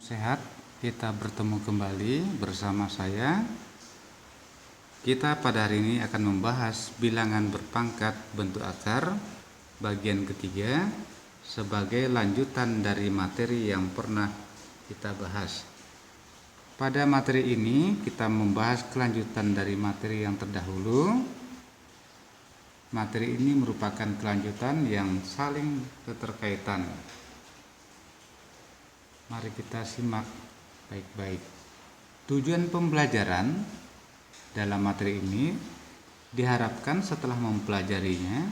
Sehat, kita bertemu kembali bersama saya. Kita pada hari ini akan membahas bilangan berpangkat bentuk akar bagian ketiga sebagai lanjutan dari materi yang pernah kita bahas. Pada materi ini kita membahas kelanjutan dari materi yang terdahulu. Materi ini merupakan kelanjutan yang saling keterkaitan. Mari kita simak baik-baik. Tujuan pembelajaran dalam materi ini diharapkan setelah mempelajarinya,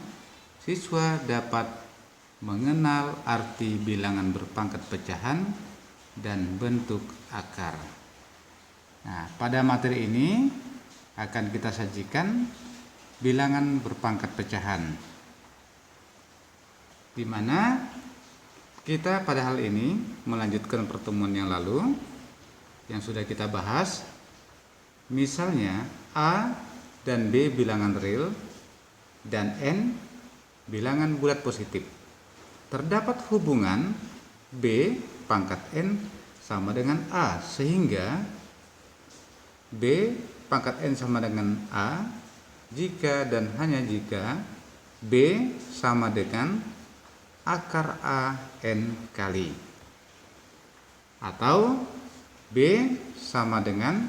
siswa dapat mengenal arti bilangan berpangkat pecahan dan bentuk akar. Nah, pada materi ini akan kita sajikan bilangan berpangkat pecahan, di mana kita pada hal ini melanjutkan pertemuan yang lalu yang sudah kita bahas. Misalnya A dan B bilangan real dan N bilangan bulat positif. Terdapat hubungan B pangkat N sama dengan A, sehingga B pangkat N sama dengan A jika dan hanya jika B sama dengan akar A N kali, atau B sama dengan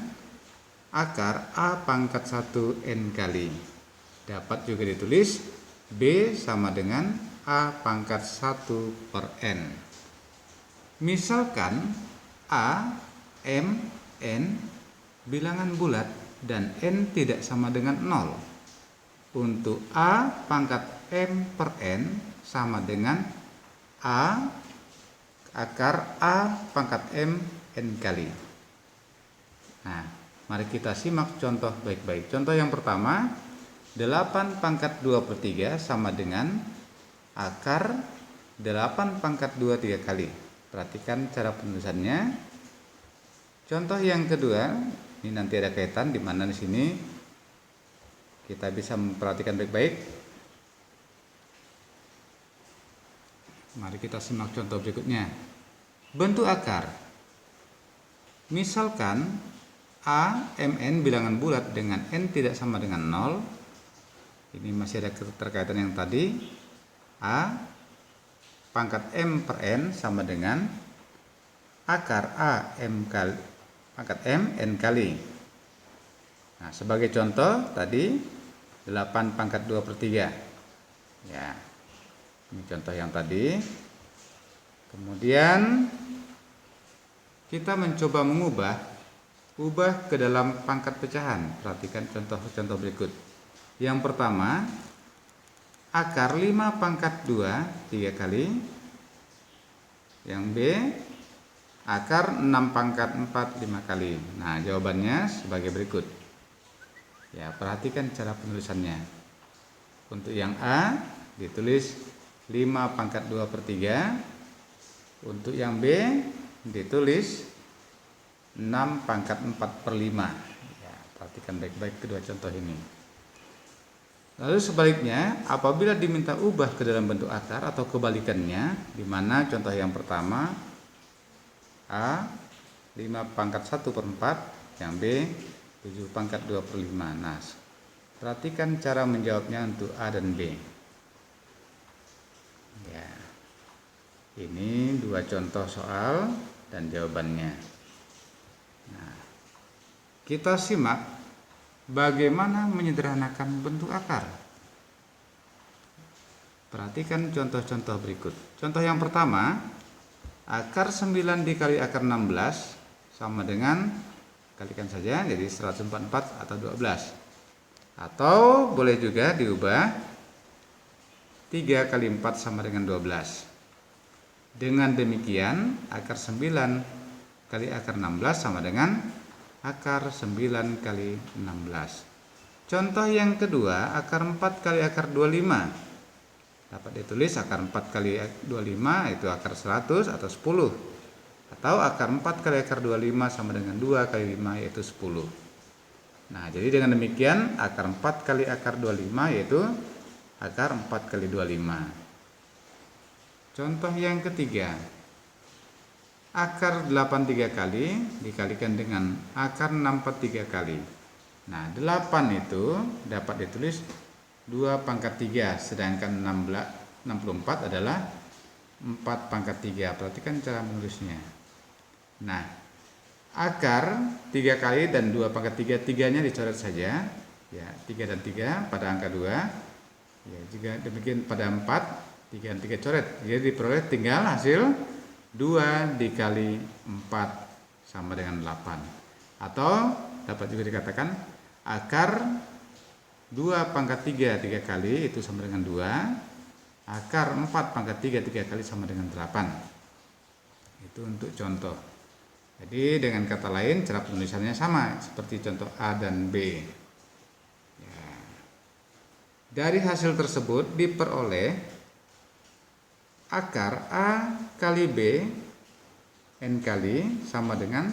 akar A pangkat 1 N kali. Dapat juga ditulis B sama dengan A pangkat 1 per N. Misalkan A, M, N bilangan bulat dan N tidak sama dengan 0. Untuk A pangkat M per N sama dengan A akar A pangkat M N kali. Nah, mari kita simak contoh baik-baik. Contoh yang pertama, 8 pangkat 2 per 3 sama dengan akar 8 pangkat 2 3 kali. Perhatikan cara penulisannya. Contoh yang kedua, ini nanti ada kaitan di mana di sini kita bisa memperhatikan baik-baik. Mari kita simak contoh berikutnya. Bentuk akar. Misalkan A, MN bilangan bulat dengan N tidak sama dengan 0. Ini masih ada keterkaitan yang tadi. A pangkat M per N sama dengan akar A M kali pangkat M N kali. Nah, sebagai contoh tadi 8 pangkat 2 per 3. Ya, ini contoh yang tadi. Kemudian kita mencoba ubah ke dalam pangkat pecahan. Perhatikan contoh-contoh berikut. Yang pertama, akar 5 pangkat 2 3 kali. Yang B, akar 6 pangkat 4 5 kali. Nah, jawabannya sebagai berikut. Ya, perhatikan cara penulisannya. Untuk yang A ditulis 5 pangkat 2 per 3. Untuk yang B ditulis 6 pangkat 4 per 5. Ya, perhatikan baik-baik kedua contoh ini. Lalu sebaliknya, apabila diminta ubah ke dalam bentuk akar atau kebalikannya, di mana contoh yang pertama A 5 pangkat 1 per 4, yang B 7 pangkat 2 per 5. Nah, perhatikan cara menjawabnya untuk A dan B. Ya, ini dua contoh soal dan jawabannya. Nah, kita simak bagaimana menyederhanakan bentuk akar. Perhatikan contoh-contoh berikut. Contoh yang pertama, akar 9 dikali akar 16 sama dengan, kalikan saja jadi 144 atau 12. Atau boleh juga diubah 3 kali 4 sama dengan 12. Dengan demikian, akar 9 kali akar 16 sama dengan akar 9 kali 16. Contoh yang kedua, akar 4 kali akar 25. Dapat ditulis akar 4 kali 25 itu akar 100 atau 10. Atau akar 4 kali akar 25 sama dengan 2 kali 5 yaitu 10. Nah, jadi dengan demikian akar 4 kali akar 25 yaitu akar 4 kali 25. Contoh yang ketiga, akar 83 kali dikalikan dengan akar 63 kali. Nah, 8 itu dapat ditulis 2 pangkat 3, sedangkan 64 adalah 4 pangkat 3. Perhatikan cara menulisnya. Nah, akar 3 kali dan 2 pangkat 3, tiganya dicoret saja. Ya, 3 dan 3 pada angka 2. Ya, juga demikian pada 4, 3 dan 3 coret. Jadi diperoleh tinggal hasil 2 dikali 4 sama dengan 8. Atau dapat juga dikatakan akar 2 pangkat 3 3 kali itu sama dengan 2. Akar 4 pangkat 3 3 kali sama dengan 8. Itu untuk contoh. Jadi dengan kata lain cara penulisannya sama seperti contoh A dan B. Ya. Dari hasil tersebut diperoleh akar A kali B N kali sama dengan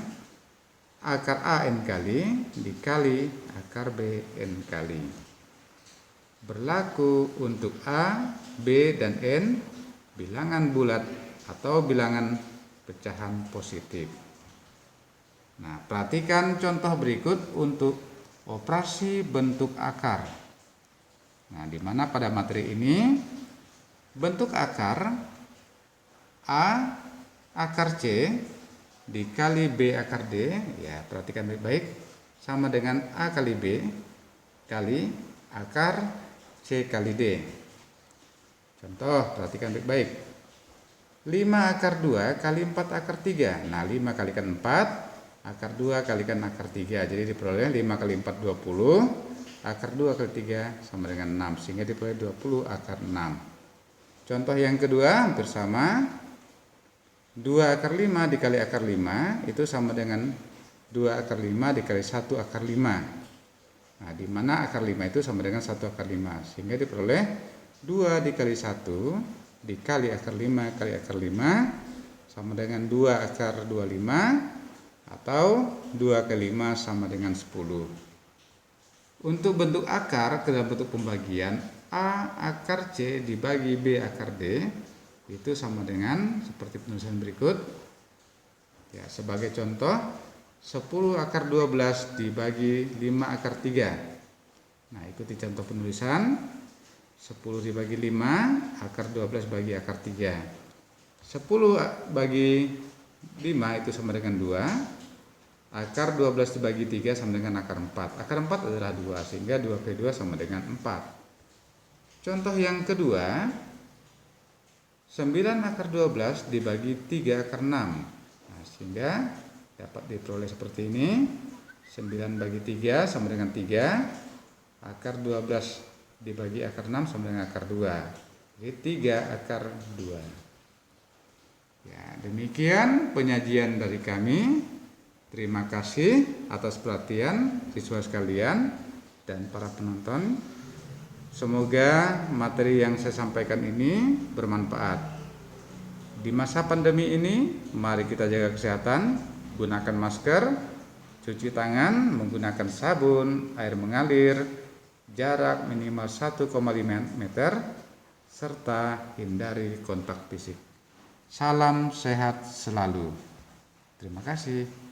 akar A N kali dikali akar B N kali. Berlaku untuk A, B, dan N bilangan bulat atau bilangan pecahan positif. Nah, perhatikan contoh berikut untuk operasi bentuk akar. Nah, di mana pada materi ini bentuk akar A akar C dikali B akar D, ya perhatikan baik-baik, sama dengan A kali B kali akar C kali D. Contoh, perhatikan baik-baik. 5 akar 2 kali 4 akar 3. Nah, 5 kalikan 4, akar 2 kalikan akar 3. Jadi diperoleh 5 kali 4 20, akar 2 kali 3 sama dengan 6, sehingga diperoleh 20 akar 6. Contoh yang kedua hampir sama. 2 akar 5 dikali akar 5 itu sama dengan 2 akar 5 dikali 1 akar 5. Nah, di mana akar 5 itu sama dengan 1 akar 5. Sehingga diperoleh 2 dikali 1 dikali akar 5 kali akar 5 sama dengan 2 akar 25 atau 2 kali 5 sama dengan 10. Untuk bentuk akar ke dalam bentuk pembagian, A akar C dibagi B akar D itu sama dengan seperti penulisan berikut. Ya, sebagai contoh, 10 akar 12 dibagi 5 akar 3. Nah, ikuti contoh penulisan. 10 dibagi 5, akar 12 bagi akar 3. 10 bagi 5 itu sama dengan 2. Akar 12 dibagi 3 sama dengan akar 4. Akar 4 adalah 2, sehingga 2 kali 2 sama dengan 4. Contoh yang kedua, 9 akar 12 dibagi 3 akar 6. Nah, sehingga dapat diperoleh seperti ini. 9 bagi 3 sama dengan 3. Akar 12 dibagi akar 6 sama dengan akar 2. Jadi 3 akar 2. Ya, demikian penyajian dari kami. Terima kasih atas perhatian siswa sekalian dan para penonton. Semoga materi yang saya sampaikan ini bermanfaat. Di masa pandemi ini, mari kita jaga kesehatan, gunakan masker, cuci tangan menggunakan sabun, air mengalir, jarak minimal 1,5 meter, serta hindari kontak fisik. Salam sehat selalu. Terima kasih.